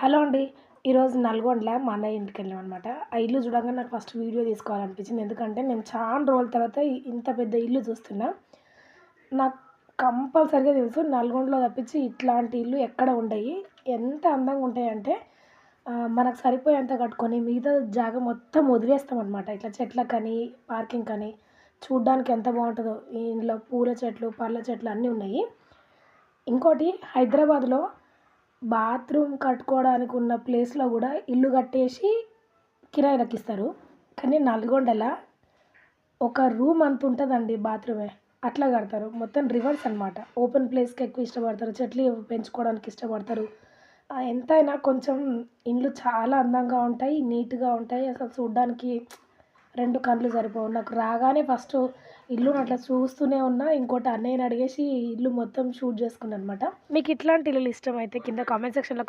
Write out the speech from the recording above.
Hello అండి. ఈరోజు నల్గొండల మా అన్నయ్య ఇంటికెళ్ళామనమాట. ఆ ఇల్లు చూడంగానే నాకు ఫస్ట్ వీడియో తీసుకోవాలనిపించింది. ఎందుకంటే నేను చాలా రోజుల తర్వాత ఇంత పెద్ద ఇల్లు చూస్తున్నా. నాకు కంపల్సరీగా తెలుసు నల్గొండలో తప్పించి ఇట్లాంటి ఇల్లు ఎక్కడ ఉండయి. ఎంత అందంగా ఉంటాయంటే మనకు సరిపోయేంత కట్టుకొని మిగతా జాగా మొత్తం వదిలేస్తామనమాట. ఇట్లా చెట్లకని, పార్కింగ్‌కని చూడ్డానికి ఎంత బావుంటదో. ఈ ఇంట్లో పూల చెట్లు, పళ్ళ చెట్లు అన్నీ ఉన్నాయి. ఇంకోటి హైదరాబాద్‌లో బాత్రూమ్ కట్టుకోవడానికి ఉన్న ప్లేస్‌లో గూడా ఇల్లు కట్టేసి కిరాయిలకిస్తారు. కానీ నల్గొండల ఒక రూమ్ అంత ఉంటదండి బాత్రూమే. అట్లా కడతారు. మొత్తం రివర్స్ అనమాట. ఓపెన్ ప్లేస్‌కి ఎక్కువ ఇష్టపడతారు. చెట్లు పెంచుకోవడానికి ఇష్టపడతారు. ఎంతైనా కొంచెం ఇండ్లు చాలా అందంగా ఉంటాయి. నీట్‌గా ఉంటాయి. అసలు చూడ్డానికి 2 కళ్ళు సరిపోవు. నాకు రాగానే ఫస్టు ఇల్లుని అట్లా చూస్తూనే ఉన్నా. ఇంకోటి అన్నయ్యని అడిగేసి ఇల్లు మొత్తం షూట్ చేసుకున్నా అనమాట. మీకు ఇట్లాంటి ఇల్లులు ఇష్టమైతే కింద కామెంట్ సెక్షన్‌లో